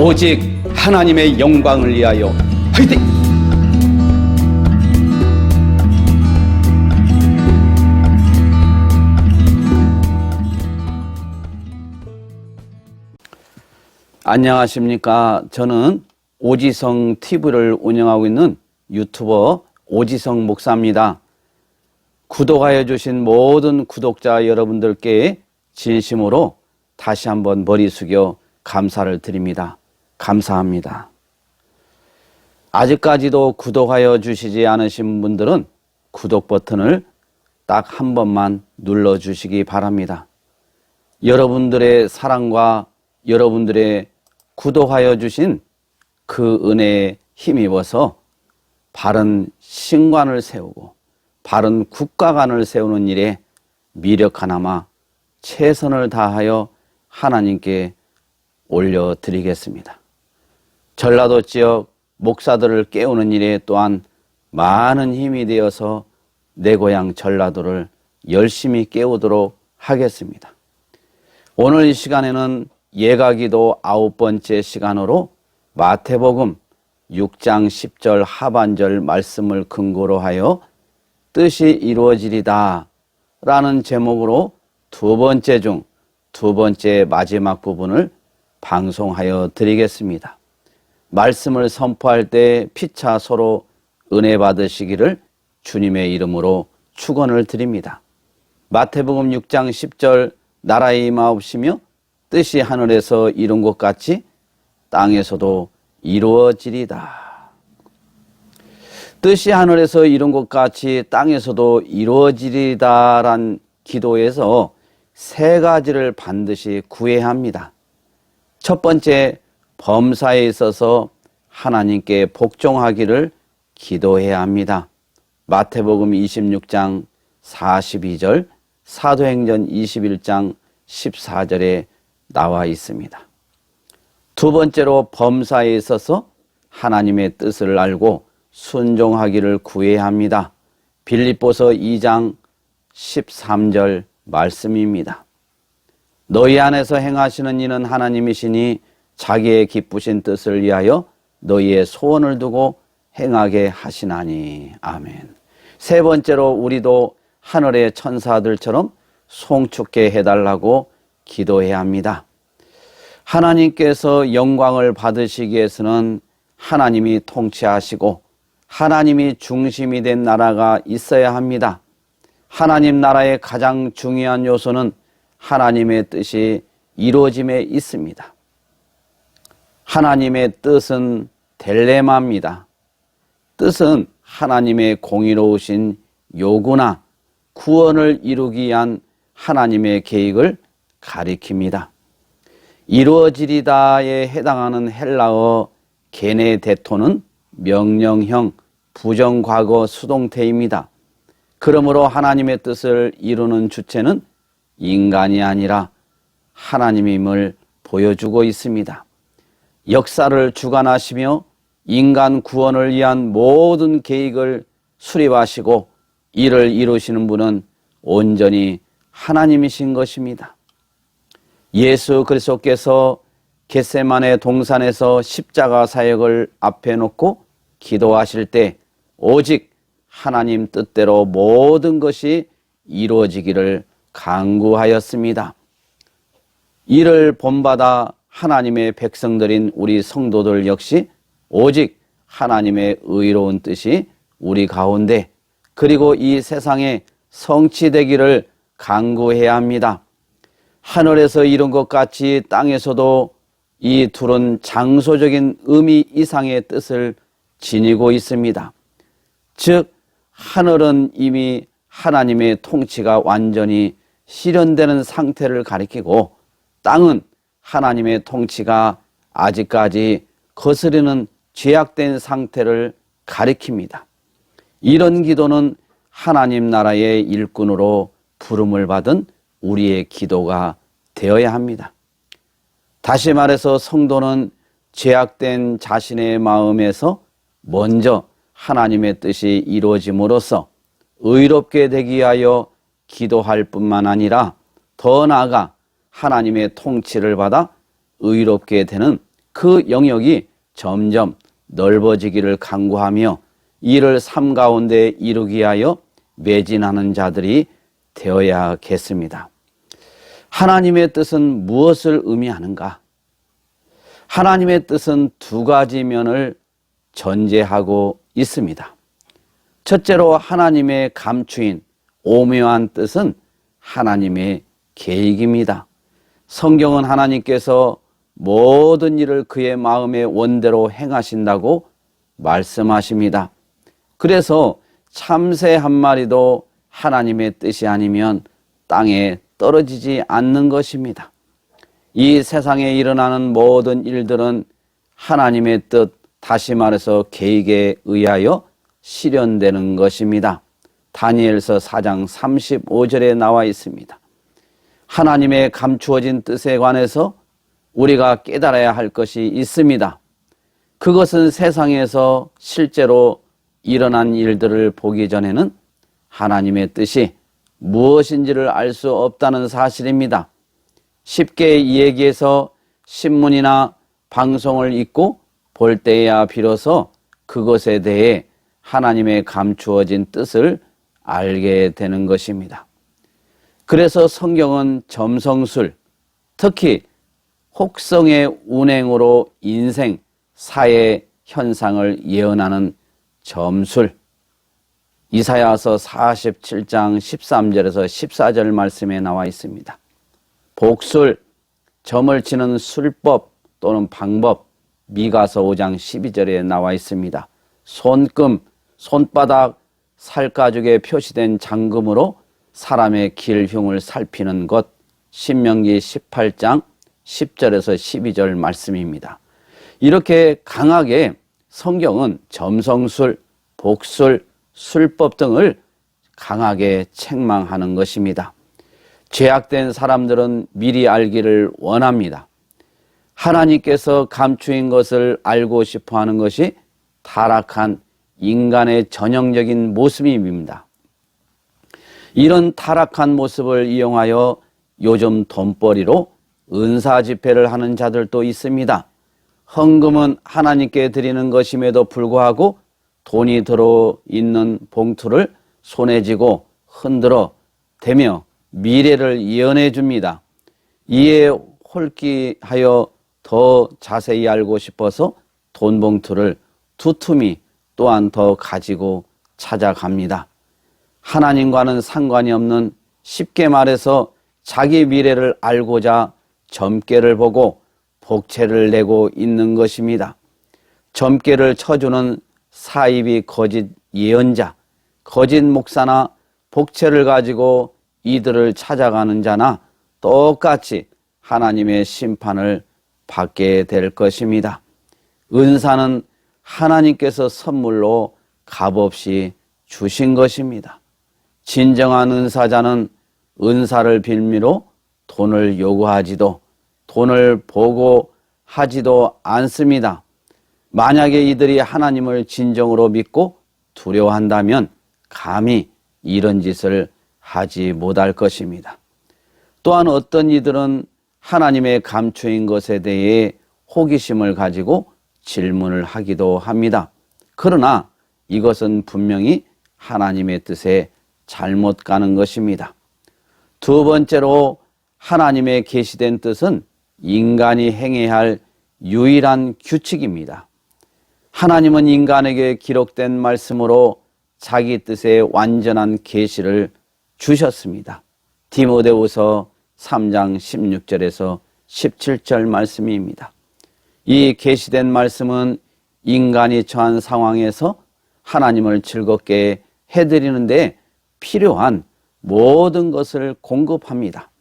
오직 하나님의 영광을 위하여 화이팅! 안녕하십니까. 저는 오지성 TV를 운영하고 있는 유튜버 오지성 목사입니다. 구독하여 주신 모든 구독자 여러분들께 진심으로 다시 한번 머리 숙여 감사를 드립니다. 감사합니다. 아직까지도 구독하여 주시지 않으신 분들은 구독 버튼을 딱 한 번만 눌러주시기 바랍니다. 여러분들의 사랑과 여러분들의 구독하여 주신 그 은혜에 힘입어서 바른 신관을 세우고 바른 국가관을 세우는 일에 미력하나마 최선을 다하여 하나님께 올려드리겠습니다. 전라도 지역 목사들을 깨우는 일에 또한 많은 힘이 되어서 내 고향 전라도를 열심히 깨우도록 하겠습니다. 오늘 이 시간에는 예가기도 9번째 시간으로 마태복음 6장 10절 하반절 말씀을 근거로 하여 뜻이 이루어지리다 라는 제목으로 두 번째 마지막 부분을 방송하여 드리겠습니다. 말씀을 선포할 때 피차 서로 은혜 받으시기를 주님의 이름으로 축원을 드립니다. 마태복음 6장 10절 나라의 임하옵시며 뜻이 하늘에서 이룬 것 같이 땅에서도 이루어지리다. 뜻이 하늘에서 이룬 것 같이 땅에서도 이루어지리다란 기도에서 세 가지를 반드시 구해야 합니다. 첫 번째, 범사에 있어서 하나님께 복종하기를 기도해야 합니다. 마태복음 26장 42절, 사도행전 21장 14절에 나와 있습니다. 두 번째로 범사에 있어서 하나님의 뜻을 알고 순종하기를 구해야 합니다. 빌립보서 2장 13절 말씀입니다. 너희 안에서 행하시는 이는 하나님이시니 자기의 기쁘신 뜻을 위하여 너희의 소원을 두고 행하게 하시나니. 아멘. 세 번째로 우리도 하늘의 천사들처럼 송축해 해달라고 기도해야 합니다. 하나님께서 영광을 받으시기 위해서는 하나님이 통치하시고 하나님이 중심이 된 나라가 있어야 합니다. 하나님 나라의 가장 중요한 요소는 하나님의 뜻이 이루어짐에 있습니다. 하나님의 뜻은 델레마입니다. 뜻은 하나님의 공의로우신 요구나 구원을 이루기 위한 하나님의 계획을 가리킵니다. 이루어지리다에 해당하는 헬라어 게네데토는 명령형 부정과거 수동태입니다. 그러므로 하나님의 뜻을 이루는 주체는 인간이 아니라 하나님임을 보여주고 있습니다. 역사를 주관하시며 인간 구원을 위한 모든 계획을 수립하시고 이를 이루시는 분은 온전히 하나님이신 것입니다. 예수 그리스도께서 겟세마네 동산에서 십자가 사역을 앞에 놓고 기도하실 때 오직 하나님 뜻대로 모든 것이 이루어지기를 간구하였습니다. 이를 본받아 하나님의 백성들인 우리 성도들 역시 오직 하나님의 의로운 뜻이 우리 가운데 그리고 이 세상에 성취되기를 간구해야 합니다. 하늘에서 이룬 것 같이 땅에서도 이 둘은 장소적인 의미 이상의 뜻을 지니고 있습니다. 즉 하늘은 이미 하나님의 통치가 완전히 실현되는 상태를 가리키고 땅은 하나님의 통치가 아직까지 거스르는 죄악된 상태를 가리킵니다. 이런 기도는 하나님 나라의 일꾼으로 부름을 받은 우리의 기도가 되어야 합니다. 다시 말해서 성도는 죄악된 자신의 마음에서 먼저 하나님의 뜻이 이루어짐으로써 의롭게 되기 위하여 기도할 뿐만 아니라 더 나아가 하나님의 통치를 받아 의롭게 되는 그 영역이 점점 넓어지기를 간구하며 이를 삶 가운데 이루기 위하여 매진하는 자들이 되어야겠습니다. 하나님의 뜻은 무엇을 의미하는가? 하나님의 뜻은 두 가지 면을 전제하고 있습니다. 첫째로 하나님의 감추인 오묘한 뜻은 하나님의 계획입니다. 성경은 하나님께서 모든 일을 그의 마음의 원대로 행하신다고 말씀하십니다. 그래서 참새 한 마리도 하나님의 뜻이 아니면 땅에 떨어지지 않는 것입니다. 이 세상에 일어나는 모든 일들은 하나님의 뜻, 다시 말해서 계획에 의하여 실현되는 것입니다. 다니엘서 4장 35절에 나와 있습니다. 하나님의 감추어진 뜻에 관해서 우리가 깨달아야 할 것이 있습니다. 그것은 세상에서 실제로 일어난 일들을 보기 전에는 하나님의 뜻이 무엇인지를 알 수 없다는 사실입니다. 쉽게 얘기해서 신문이나 방송을 읽고 볼 때야 비로소 그것에 대해 하나님의 감추어진 뜻을 알게 되는 것입니다. 그래서 성경은 점성술, 특히 혹성의 운행으로 인생, 사회 현상을 예언하는 점술, 이사야서 47장 13절에서 14절 말씀에 나와 있습니다. 복술, 점을 치는 술법 또는 방법, 미가서 5장 12절에 나와 있습니다. 손금, 손바닥 살가죽에 표시된 장금으로 사람의 길흉을 살피는 것, 신명기 18장 10절에서 12절 말씀입니다. 이렇게 강하게 성경은 점성술, 복술, 술법 등을 강하게 책망하는 것입니다. 죄악된 사람들은 미리 알기를 원합니다. 하나님께서 감추인 것을 알고 싶어 하는 것이 타락한 인간의 전형적인 모습입니다. 이런 타락한 모습을 이용하여 요즘 돈벌이로 은사 집회를 하는 자들도 있습니다. 헌금은 하나님께 드리는 것임에도 불구하고 돈이 들어있는 봉투를 손에 쥐고 흔들어 대며 미래를 예언해 줍니다. 이에 홀기하여 더 자세히 알고 싶어서 돈 봉투를 두툼이 또한 더 가지고 찾아갑니다. 하나님과는 상관이 없는, 쉽게 말해서 자기 미래를 알고자 점괘를 보고 복채를 내고 있는 것입니다. 점괘를 쳐주는 사입이 거짓 예언자, 거짓 목사나 복채를 가지고 이들을 찾아가는 자나 똑같이 하나님의 심판을 받게 될 것입니다. 은사는 하나님께서 선물로 값없이 주신 것입니다. 진정한 은사자는 은사를 빌미로 돈을 요구하지도 돈을 보고하지도 않습니다. 만약에 이들이 하나님을 진정으로 믿고 두려워한다면 감히 이런 짓을 하지 못할 것입니다. 또한 어떤 이들은 하나님의 감추인 것에 대해 호기심을 가지고 질문을 하기도 합니다. 그러나 이것은 분명히 하나님의 뜻에 잘못 가는 것입니다. 두 번째로 하나님의 계시된 뜻은 인간이 행해야 할 유일한 규칙입니다. 하나님은 인간에게 기록된 말씀으로 자기 뜻의 완전한 계시를 주셨습니다. 디모데후서 3장 16절에서 17절 말씀입니다. 이 계시된 말씀은 인간이 처한 상황에서 하나님을 즐겁게 해드리는데 필요한 모든 것을 공급합니다.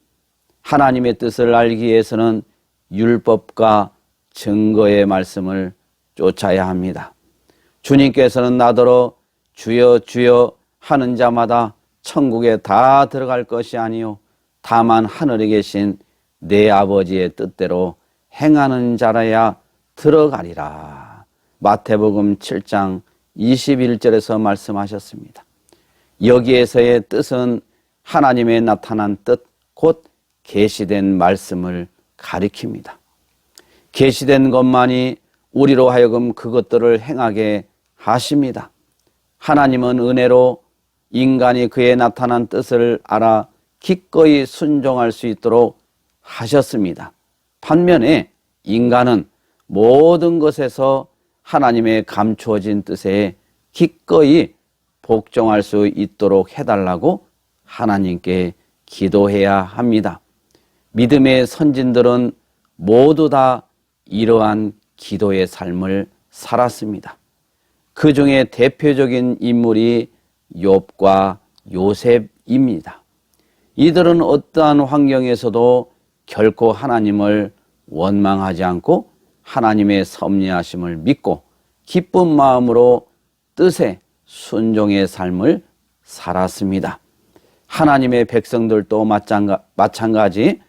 하나님의 뜻을 알기 위해서는 율법과 증거의 말씀을 쫓아야 합니다. 주님께서는 나더러 주여 주여 하는 자마다 천국에 다 들어갈 것이 아니요 다만 하늘에 계신 내 아버지의 뜻대로 행하는 자라야 들어가리라. 마태복음 7장 21절에서 말씀하셨습니다. 여기에서의 뜻은 하나님의 나타난 뜻, 곧 계시된 말씀을 가리킵니다. 계시된 것만이 우리로 하여금 그것들을 행하게 하십니다. 하나님은 은혜로 인간이 그의 나타난 뜻을 알아 기꺼이 순종할 수 있도록 하셨습니다. 반면에 인간은 모든 것에서 하나님의 감추어진 뜻에 기꺼이 복종할 수 있도록 해달라고 하나님께 기도해야 합니다. 믿음의 선진들은 모두 다 이러한 기도의 삶을 살았습니다. 그 중에 대표적인 인물이 욥과 요셉입니다. 이들은 어떠한 환경에서도 결코 하나님을 원망하지 않고 하나님의 섭리하심을 믿고 기쁜 마음으로 뜻에 순종의 삶을 살았습니다. 하나님의 백성들도 마찬가지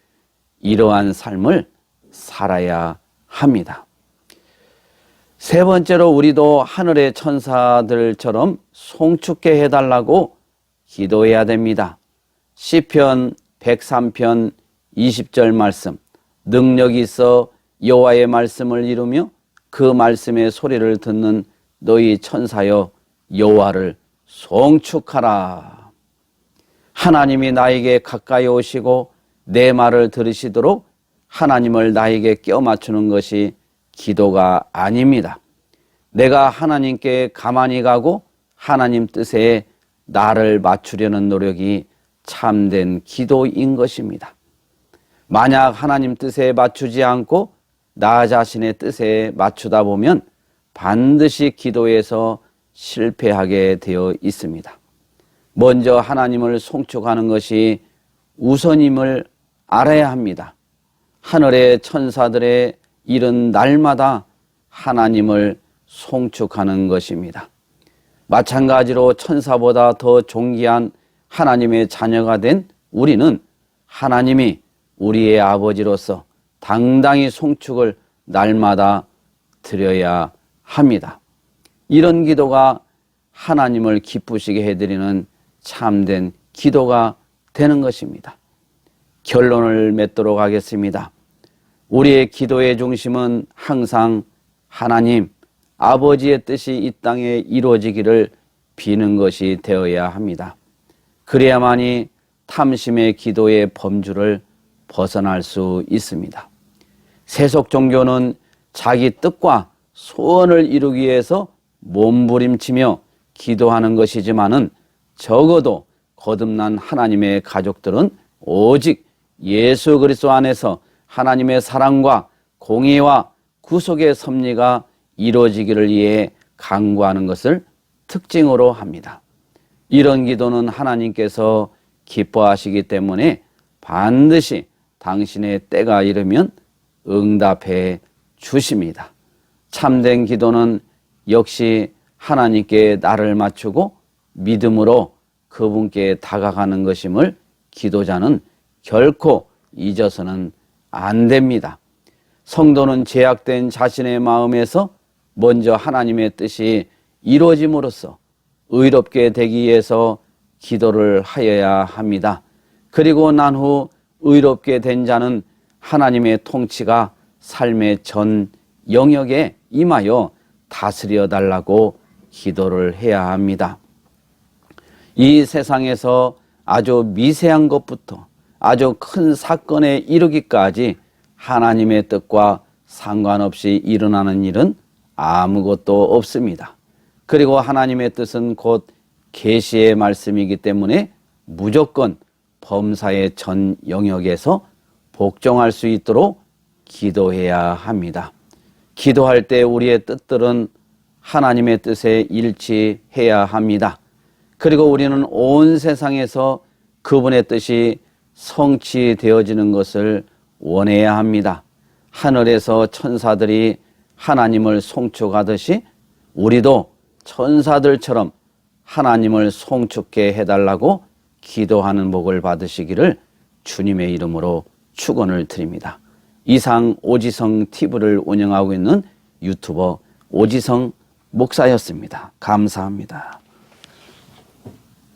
이러한 삶을 살아야 합니다. 세 번째로 우리도 하늘의 천사들처럼 송축해 해달라고 기도해야 됩니다. 시편 103편 20절 말씀, 능력이 있어 여호와의 말씀을 이루며 그 말씀의 소리를 듣는 너희 천사여 여호와를 송축하라. 하나님이 나에게 가까이 오시고 내 말을 들으시도록 하나님을 나에게 껴맞추는 것이 기도가 아닙니다. 내가 하나님께 가만히 가고 하나님 뜻에 나를 맞추려는 노력이 참된 기도인 것입니다. 만약 하나님 뜻에 맞추지 않고 나 자신의 뜻에 맞추다 보면 반드시 기도에서 실패하게 되어 있습니다. 먼저 하나님을 송축하는 것이 우선임을 알아야 합니다. 하늘의 천사들의 일은 날마다 하나님을 송축하는 것입니다. 마찬가지로 천사보다 더 존귀한 하나님의 자녀가 된 우리는 하나님이 우리의 아버지로서 당당히 송축을 날마다 드려야 합니다. 이런 기도가 하나님을 기쁘시게 해드리는 참된 기도가 되는 것입니다. 결론을 맺도록 하겠습니다. 우리의 기도의 중심은 항상 하나님, 아버지의 뜻이 이 땅에 이루어지기를 비는 것이 되어야 합니다. 그래야만이 탐심의 기도의 범주를 벗어날 수 있습니다. 세속 종교는 자기 뜻과 소원을 이루기 위해서 몸부림치며 기도하는 것이지만은 적어도 거듭난 하나님의 가족들은 오직 예수 그리스도 안에서 하나님의 사랑과 공의와 구속의 섭리가 이루어지기를 위해 간구하는 것을 특징으로 합니다. 이런 기도는 하나님께서 기뻐하시기 때문에 반드시 당신의 때가 이르면 응답해 주십니다. 참된 기도는 역시 하나님께 나를 맞추고 믿음으로 그분께 다가가는 것임을 기도자는 결코 잊어서는 안 됩니다. 성도는 죄악된 자신의 마음에서 먼저 하나님의 뜻이 이루어짐으로써 의롭게 되기 위해서 기도를 하여야 합니다. 그리고 난 후 의롭게 된 자는 하나님의 통치가 삶의 전 영역에 임하여 다스려 달라고 기도를 해야 합니다. 이 세상에서 아주 미세한 것부터 아주 큰 사건에 이르기까지 하나님의 뜻과 상관없이 일어나는 일은 아무것도 없습니다. 그리고 하나님의 뜻은 곧 계시의 말씀이기 때문에 무조건 범사의 전 영역에서 복종할 수 있도록 기도해야 합니다. 기도할 때 우리의 뜻들은 하나님의 뜻에 일치해야 합니다. 그리고 우리는 온 세상에서 그분의 뜻이 성취되어지는 것을 원해야 합니다. 하늘에서 천사들이 하나님을 송축하듯이 우리도 천사들처럼 하나님을 송축해 해달라고 기도하는 복을 받으시기를 주님의 이름으로 축원을 드립니다. 이상 오지성 TV를 운영하고 있는 유튜버 오지성 목사였습니다. 감사합니다.